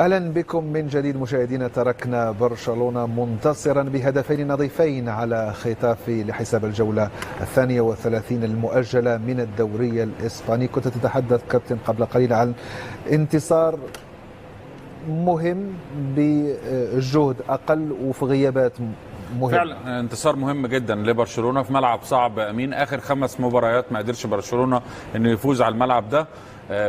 أهلا بكم من جديد مشاهدينا. تركنا برشلونة منتصرا بهدفين نظيفين على ختافي لحساب الجولة 32 المؤجلة من الدوري الإسباني. كنت تتحدث كابتن قبل قليل عن انتصار مهم بجهد أقل وفي غيابات مهم. فعلا انتصار مهم جدا لبرشلونة في ملعب صعب. أمين آخر 5 مباريات ما قدرش برشلونة انه يفوز على الملعب ده.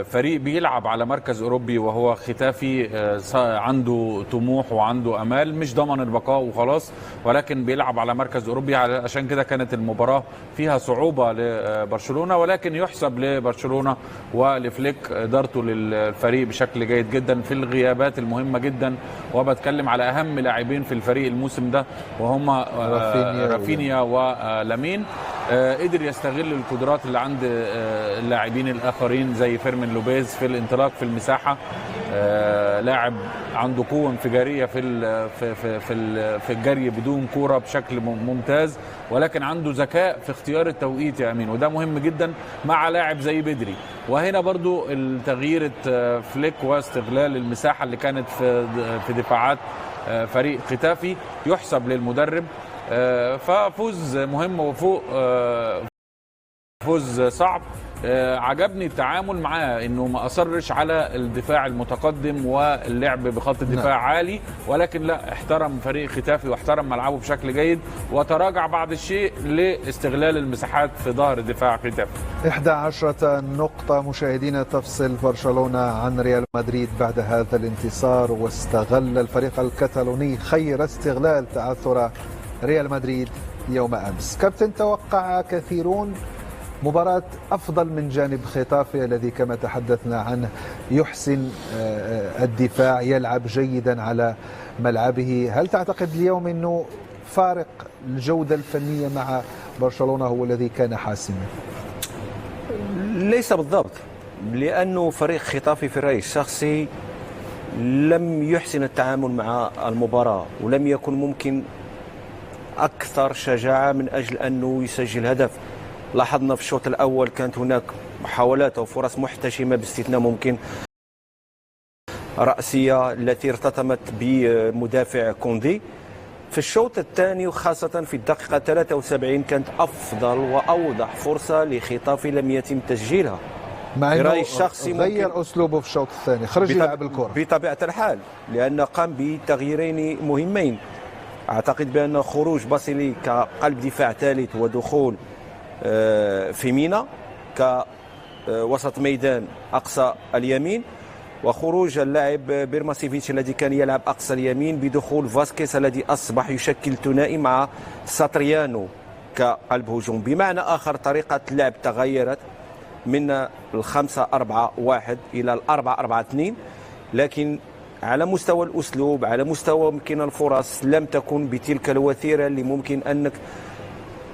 فريق بيلعب على مركز أوروبي وهو ختافي، عنده طموح وعنده أمال، مش ضمن البقاء وخلاص، ولكن بيلعب على مركز أوروبي. عشان كده كانت المباراة فيها صعوبة لبرشلونة، ولكن يحسب لبرشلونة ولفليك إدارته للفريق بشكل جيد جدا في الغيابات المهمة جدا. وبتكلم على أهم لاعبين في الفريق الموسم ده وهما رافينيا ولامين. قدر يستغل القدرات اللي عند اللاعبين الآخرين زي فيرمين لوبيز في الانطلاق في المساحه. لاعب عنده قوه انفجاريه في الجري بدون كوره بشكل ممتاز، ولكن عنده ذكاء في اختيار التوقيت يا امين، وده مهم جدا مع لاعب زي بدري. وهنا برضو تغيير فليك واستغلال المساحه اللي كانت في دفاعات فريق ختافي يحسب للمدرب. ففوز مهم وفوق فوز صعب. عجبني التعامل معاه، انه ما اصرش على الدفاع المتقدم واللعب بخط الدفاع عالي، ولكن لا، احترم فريق ختافي واحترم ملعبه بشكل جيد، وتراجع بعض الشيء لاستغلال المساحات في ظهر دفاع ختافي. 11 نقطة مشاهدينا تفصل برشلونة عن ريال مدريد بعد هذا الانتصار، واستغل الفريق الكتالوني خير استغلال تعثر ريال مدريد يوم أمس. كابتن، توقع كثيرون مباراة أفضل من جانب ختافي الذي كما تحدثنا عنه يحسن الدفاع، يلعب جيدا على ملعبه. هل تعتقد اليوم أنه فارق الجودة الفنية مع برشلونة هو الذي كان حاسما؟ ليس بالضبط، لأنه فريق ختافي في الرأي الشخصي لم يحسن التعامل مع المباراة، ولم يكن ممكن أكثر شجاعة من أجل أنه يسجل هدف. لاحظنا في الشوط الأول كانت هناك محاولات أو فرص محتشمة باستثناء ممكن رأسية التي ارتطمت بمدافع كوندي. في الشوط الثاني وخاصة في الدقيقة 73 كانت أفضل وأوضح فرصة لختافي لم يتم تسجيلها. مع أنه غير أسلوبه في الشوط الثاني، خرج يلعب الكرة بطبيعة الحال، لأنه قام بتغييرين مهمين. أعتقد بأن خروج باسيلي كقلب دفاع ثالث ودخول فيمينا كوسط ميدان أقصى اليمين، وخروج اللاعب بيرماسيفيتش الذي كان يلعب أقصى اليمين بدخول فاسكيز الذي أصبح يشكل ثنائي مع ساتريانو كقلب هجوم. بمعنى آخر طريقة اللعب تغيرت من 5-4-1 إلى 4-4-2، لكن على مستوى الأسلوب، على مستوى ممكن الفرص لم تكن بتلك الوتيرة اللي ممكن أنك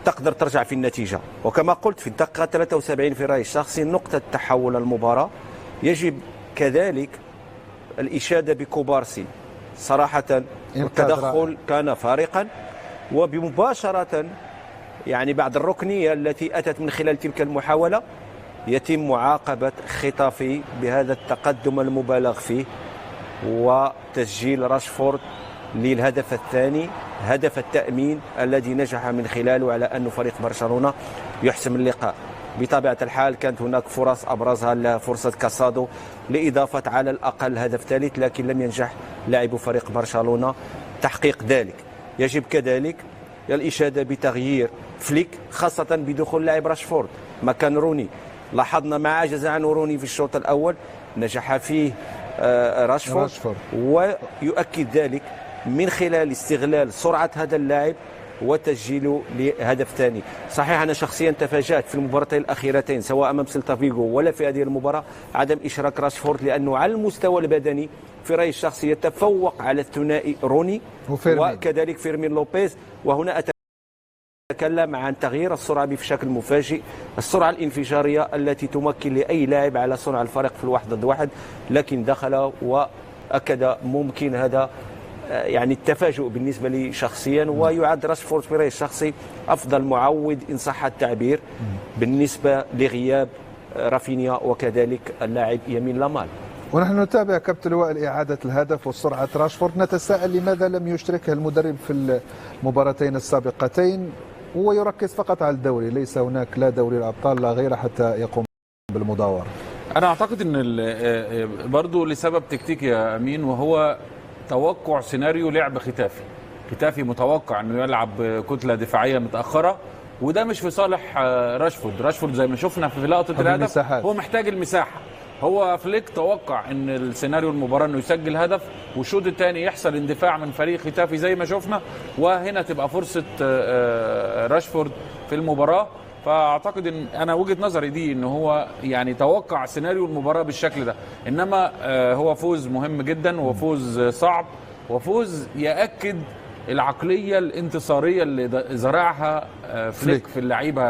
تقدر ترجع في النتيجة. وكما قلت في الدقيقة 73 في رأيي الشخصي نقطة تحول المباراة. يجب كذلك الإشادة بكوبارسي، صراحة التدخل كان فارقا، وبمباشرة يعني بعد الركنية التي أتت من خلال تلك المحاولة يتم معاقبة ختافي بهذا التقدم المبالغ فيه وتسجيل راشفورد للهدف الثاني، هدف التأمين الذي نجح من خلاله على أن فريق برشلونة يحسم اللقاء. بطبيعة الحال كانت هناك فرص أبرزها فرصة كاسادو لإضافة على الأقل هدف ثالث، لكن لم ينجح لاعب فريق برشلونة تحقيق ذلك. يجب كذلك الإشادة بتغيير فليك، خاصة بدخول لاعب راشفورد مكان روني. لاحظنا ما عجز عنه روني في الشوط الأول نجح فيه راشفورد، ويؤكد ذلك من خلال استغلال سرعة هذا اللاعب وتسجيله لهدف ثاني. صحيح أنا شخصيا تفاجأت في المباراتين الأخيرتين سواء أمام سيلتا فيغو ولا في هذه المباراة عدم إشراك راشفورد، لأنه على المستوى البدني في رأيي الشخصي يتفوق على الثنائي روني وكذلك فيرمين لوبيز. وهنا أتكلم عن تغيير السرعة بشكل مفاجئ، السرعة الانفجارية التي تمكن لأي لاعب على صنع الفرق في الواحد ضد واحد، لكن دخل وأكد ممكن هذا يعني التفاجؤ بالنسبة لي شخصيا. ويعد راشفورد في رأيي الشخصي أفضل معوض إن صح التعبير بالنسبة لغياب رافينيا وكذلك اللاعب يمين لامال. ونحن نتابع كابتن لواء إعادة الهدف وسرعة راشفورد، نتساءل لماذا لم يشركه المدرب في المباراتين السابقتين، هو يركز فقط على الدوري، ليس هناك لا دوري الأبطال لا غيره حتى يقوم بالمداورة. أنا أعتقد أن برضو لسبب تكتيكي يا أمين، وهو توقع سيناريو لعب ختافي متوقع أنه يلعب كتلة دفاعية متأخرة، وده مش في صالح راشفورد زي ما شفنا في لقطة الهدف. هو محتاج المساحة. هو فليك توقع ان السيناريو المباراه انه يسجل هدف والشوط الثاني يحصل اندفاع من فريق ختافي زي ما شفنا، وهنا تبقى فرصه راشفورد في المباراه. فاعتقد ان انا وجهه نظري دي ان هو يعني توقع سيناريو المباراه بالشكل ده، انما هو فوز مهم جدا وفوز صعب وفوز ياكد العقليه الانتصاريه اللي زرعها فليك في اللعيبه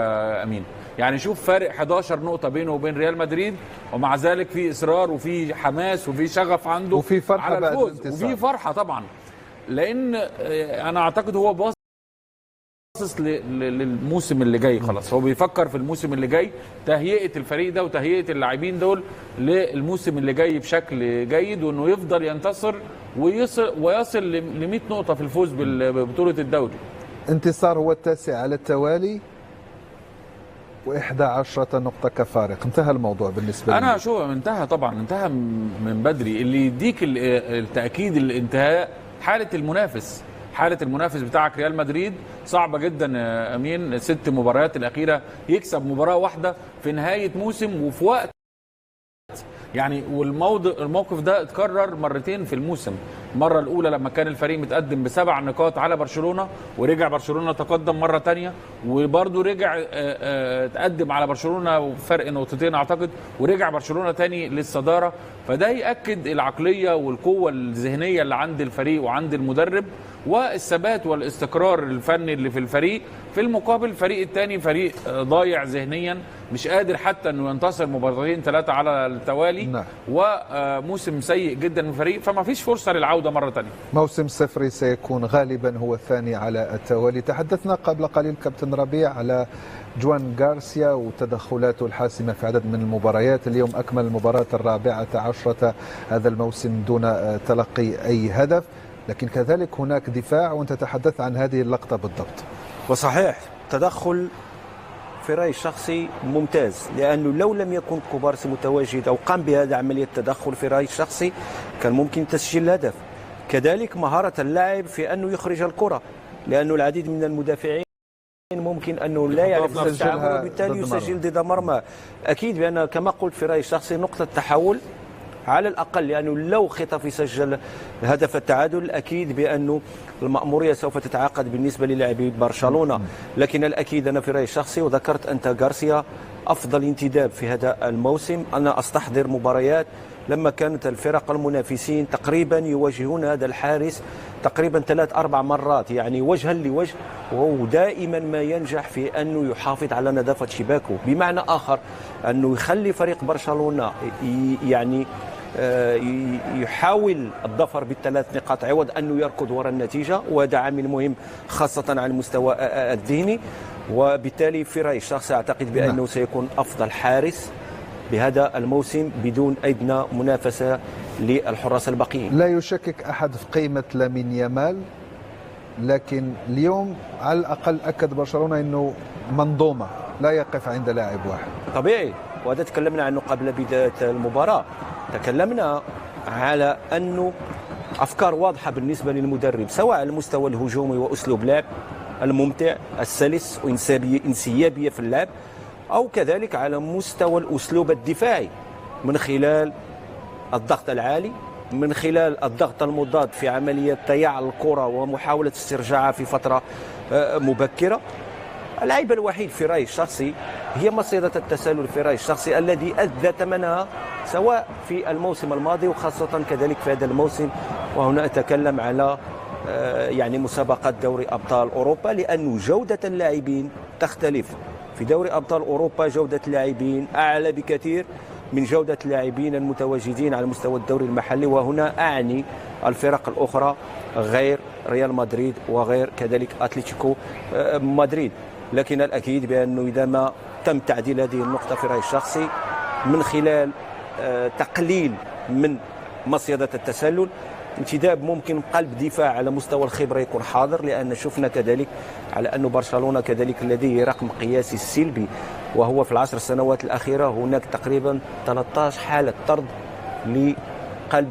امين. يعني شوف فارق 11 نقطة بينه وبين ريال مدريد، ومع ذلك في إصرار وفي حماس وفي شغف عنده وفي فرحة على الفوز، وفي فرحة طبعا، لأن أنا أعتقد هو باصص للموسم اللي جاي. خلاص هو بيفكر في الموسم اللي جاي، تهيئة الفريق ده وتهيئة اللاعبين دول للموسم اللي جاي بشكل جيد، وإنه يفضل ينتصر ويصل ل 100 نقطة في الفوز ببطولة الدوري. انتصار هو التاسع على التوالي و11 نقطة كفارق، انتهى الموضوع بالنسبة لي. أنا شو انتهى طبعا، انتهى من بدري. اللي يديك التأكيد الانتهاء حالة المنافس بتاعك ريال مدريد. صعبة جدا يا أمين 6 مباريات الأخيرة يكسب مباراة واحدة في نهاية موسم وفي وقت يعني، والموقف ده اتكرر مرتين في الموسم. المرة الأولى لما كان الفريق متقدم ب7 نقاط على برشلونة، ورجع برشلونة تقدم مرة تانية، وبرضه رجع تقدم على برشلونة وفرق نقطتين أعتقد، ورجع برشلونة تاني للصدارة. فده يأكد العقلية والقوة الذهنية اللي عند الفريق وعند المدرب، والثبات والاستقرار الفني اللي في الفريق. في المقابل الفريق الثاني فريق ضايع ذهنيا، مش قادر حتى انه ينتصر مباراتين 3 على التوالي. وموسم سيء جدا من الفريق، فما فيش فرصة للعودة مرة ثانية. موسم صفري سيكون غالبا هو الثاني على التوالي. تحدثنا قبل قليل كابتن ربيع على جوان غارسيا وتدخلاته الحاسمة في عدد من المباريات. اليوم أكمل المباراة 14 هذا الموسم دون تلقي أي هدف، لكن كذلك هناك دفاع، وأنت تتحدث عن هذه اللقطة بالضبط. وصحيح تدخل في رأيي الشخصي ممتاز، لأنه لو لم يكن كوبارسي متواجد أو قام بهذا عملية التدخل في رأيي الشخصي كان ممكن تسجيل الهدف. كذلك مهارة اللاعب في أنه يخرج الكرة، لأنه العديد من المدافعين ممكن أنه لا يعرف التعامل وبالتالي يسجل ضد مرمى. أكيد بأن كما قلت في رأيي الشخصي نقطة تحول على الأقل، لأنه لو خطف سجل هدف التعادل أكيد بأنه المأمورية سوف تتعاقد بالنسبة للاعبي برشلونة. لكن الأكيد أنا في رأيي الشخصي، وذكرت أنت غارسيا أفضل انتداب في هذا الموسم. أنا أستحضر مباريات لما كانت الفرق المنافسين تقريبا يواجهون هذا الحارس تقريبا 3-4 مرات، يعني وجها لوجه، وهو دائما ما ينجح في أنه يحافظ على نظافة شباكه. بمعنى آخر أنه يخلي فريق برشلونة يعني يحاول الظفر ب3 نقاط عوض أنه يركض وراء النتيجة، وهذا عامل مهم خاصة على المستوى الذهني. وبالتالي في رأيي الشخصي أعتقد بأنه سيكون أفضل حارس بهذا الموسم بدون أدنى منافسة للحراس الباقيين. لا يشكك أحد في قيمة لامين يامال، لكن اليوم على الأقل أكد برشلونة أنه منظومة لا يقف عند لاعب واحد. طبيعي، وهذا تكلمنا عنه قبل بداية المباراة. تكلمنا على أنه أفكار واضحة بالنسبة للمدرب، سواء على المستوى الهجومي وأسلوب لعب الممتع السلس وانسيابية في اللعب، أو كذلك على مستوى الأسلوب الدفاعي من خلال الضغط العالي، من خلال الضغط المضاد في عملية ضياع الكرة ومحاولة استرجاعها في فترة مبكرة. العيب الوحيد في رأيي الشخصي هي مصيدة التسلل في رأيي الشخصي الذي أدى ثمنها سواء في الموسم الماضي وخاصة كذلك في هذا الموسم. وهنا أتكلم على يعني مسابقات دوري أبطال أوروبا، لأن جودة اللاعبين تختلف. في دوري أبطال أوروبا جودة اللاعبين أعلى بكثير من جودة اللاعبين المتواجدين على مستوى الدوري المحلي، وهنا أعني الفرق الأخرى غير ريال مدريد وغير كذلك أتلتيكو مدريد. لكن الأكيد بأنه إذا ما تم تعديل هذه النقطة في رأيي الشخصي من خلال تقليل من مصيدة التسلل. انتداب ممكن قلب دفاع على مستوى الخبرة يكون حاضر، لأن شفنا كذلك على أن برشلونة كذلك لديه رقم قياسي سلبي، وهو في العشر سنوات الأخيرة هناك تقريبا 13 حالة طرد لقلب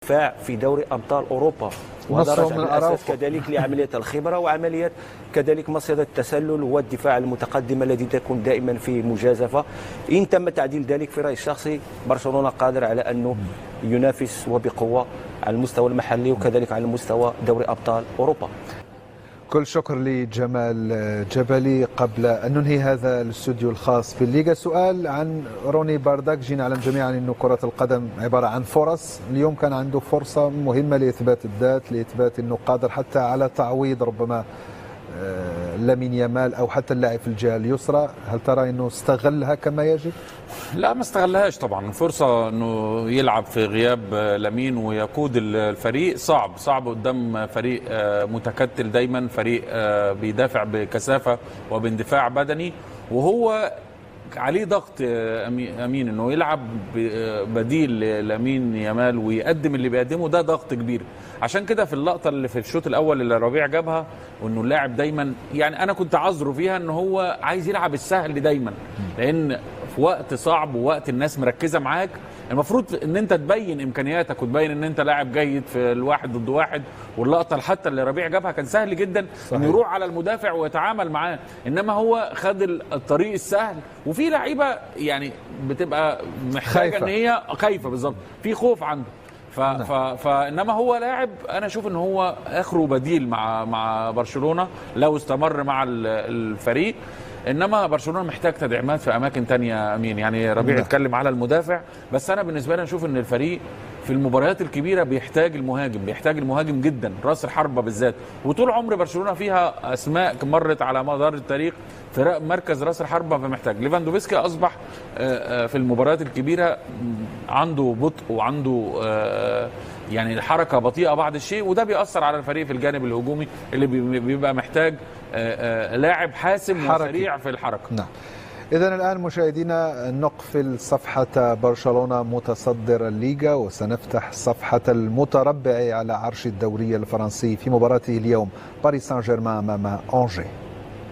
دفاع في دوري أبطال أوروبا، وهذا راجع بالأساس كذلك لعملية الخبرة وعملية كذلك مصيدة التسلل والدفاع المتقدمة الذي تكون دائما فيه مجازفة. إن تم تعديل ذلك في رأيي الشخصي برشلونة قادر على أنه ينافس وبقوة على المستوى المحلي وكذلك على مستوى دوري أبطال أوروبا. كل شكر لجمال جبلي. قبل أن ننهي هذا الاستوديو الخاص بالليغا، سؤال عن روني بارداك. جينا نعلم جميعا أن كرة القدم عبارة عن فرص. اليوم كان عنده فرصة مهمة لإثبات الذات، لإثبات أنه قادر حتى على تعويض ربما لامين يامال أو حتى اللاعب في الجهة اليسرى. هل ترى أنه استغلها كما يجب؟ لا، ما استغلهاش طبعا. فرصة أنه يلعب في غياب لامين ويقود الفريق صعب قدام فريق متكتل دايما، فريق بيدافع بكثافة وباندفاع بدني، وهو عليه ضغط امين انه يلعب بديل لامين يامال ويقدم اللي بيقدمه. ده ضغط كبير. عشان كده في اللقطه اللي في الشوط الاول اللي ربيع جابها، وانه اللاعب دايما، يعني انا كنت عذره فيها ان هو عايز يلعب السهل دايما، لان في وقت صعب ووقت الناس مركزه معاك المفروض ان انت تبين امكانياتك وتبين ان انت لاعب جيد في الواحد ضد واحد. واللقطه حتى اللي ربيع جابها كان سهل جدا انه يروح على المدافع ويتعامل معاه، انما هو خد الطريق السهل. وفي لعيبه يعني بتبقى محتاجه ان هي خايفه، بالظبط في خوف عنده. فانما هو لاعب انا اشوف ان هو اخره بديل مع برشلونه لو استمر مع الفريق. انما برشلونه محتاج تدعيمات في اماكن تانية امين. يعني ربيع اتكلم على المدافع، بس انا بالنسبه لي اشوف ان الفريق في المباريات الكبيره بيحتاج المهاجم جدا، راس الحربه بالذات. وطول عمر برشلونه فيها اسماء مرت على مدار التاريخ في مركز راس الحربه، فمحتاج. ليفاندوفسكي اصبح في المباريات الكبيره عنده بطء وعنده يعني الحركه بطيئه بعض الشيء، وده بيأثر على الفريق في الجانب الهجومي اللي بيبقى محتاج لاعب حاسم وسريع في الحركه. نعم. إذن الآن مشاهدينا نقفل صفحة برشلونة متصدر الليغا، وسنفتح صفحة المتربع على عرش الدوري الفرنسي في مباراته اليوم باريس سان جيرمان أمام أنجي.